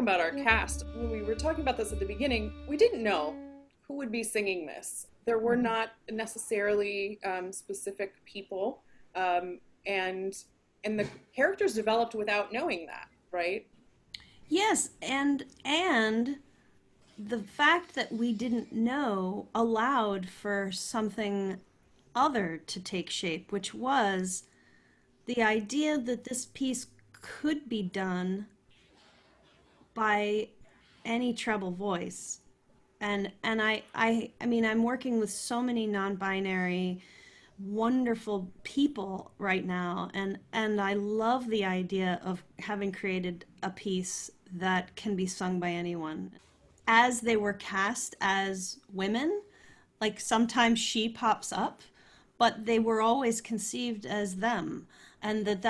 about our cast. When we were talking about this at the beginning, we didn't know who would be singing this. There were not necessarily specific people, and the characters developed without knowing that, right? Yes, and the fact that we didn't know allowed for something other to take shape, which was the idea that this piece could be done by any treble voice. And I mean, I'm working with so many non-binary wonderful people right now, and I love the idea of having created a piece that can be sung by anyone. As they were cast as women, like sometimes she pops up, but they were always conceived as them, and that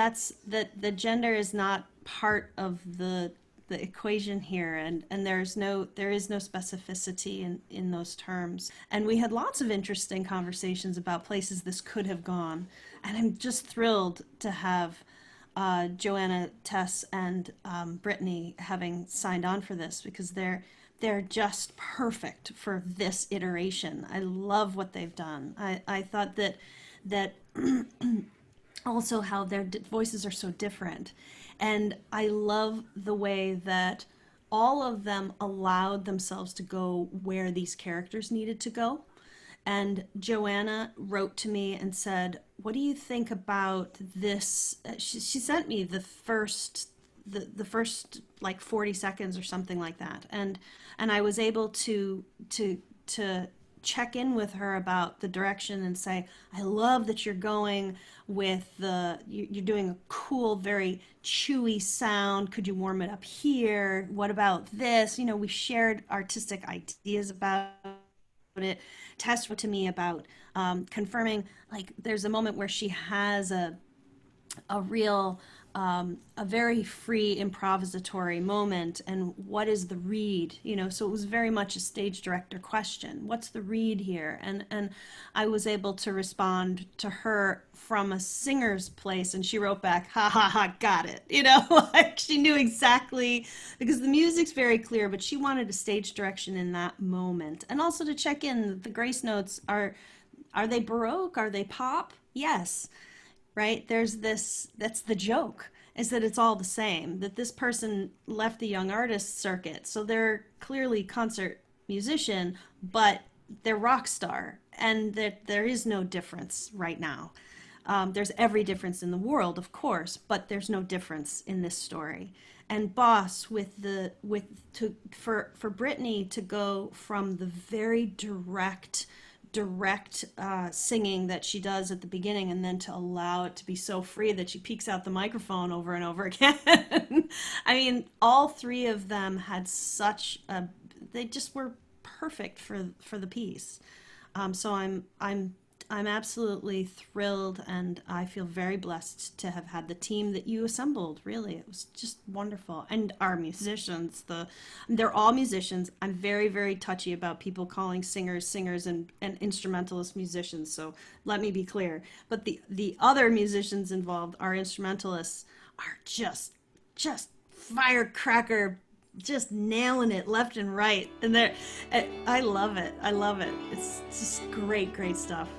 the gender is not part of the equation here, and there is no specificity in those terms. And we had lots of interesting conversations about places this could have gone, and I'm just thrilled to have Joanna, Tess, and Brittany having signed on for this, because they're just perfect for this iteration. I love what they've done. I thought that also how their voices are so different. And I love the way that all of them allowed themselves to go where these characters needed to go. And Joanna wrote to me and said, "What do you think about this?" She sent me the first like 40 seconds or something like that, and I was able to check in with her about the direction and say, "I love that you're going with you're doing a cool, very chewy sound. Could you warm it up here? What about this?" You know, we shared artistic ideas about it. Tess wrote to me about confirming, like, there's a moment where she has a real a very free improvisatory moment, and what is the read, you know? So it was very much a stage director question: what's the read here? And I was able to respond to her from a singer's place, and she wrote back, "Ha ha ha, got it," you know. Like, she knew exactly, because the music's very clear, but she wanted a stage direction in that moment. And also to check in, the grace notes are they Baroque? Are they pop? Yes, right? There's this, that's the joke, is that it's all the same, that this person left the young artist circuit, so they're clearly concert musician, but they're rock star, and that there is no difference right now. There's every difference in the world, of course, but there's no difference in this story. And Boss, for Brittany to go from the very direct singing that she does at the beginning, and then to allow it to be so free that she peeks out the microphone over and over again. I mean, all three of them had such a, they just were perfect for the piece. So I'm absolutely thrilled, and I feel very blessed to have had the team that you assembled. Really, it was just wonderful. And our musicians, they're all musicians. I'm very, very touchy about people calling singers, and instrumentalist musicians. So let me be clear. But the other musicians involved, our instrumentalists, are just firecracker, just nailing it left and right. And I love it. I love it. It's just great, great stuff.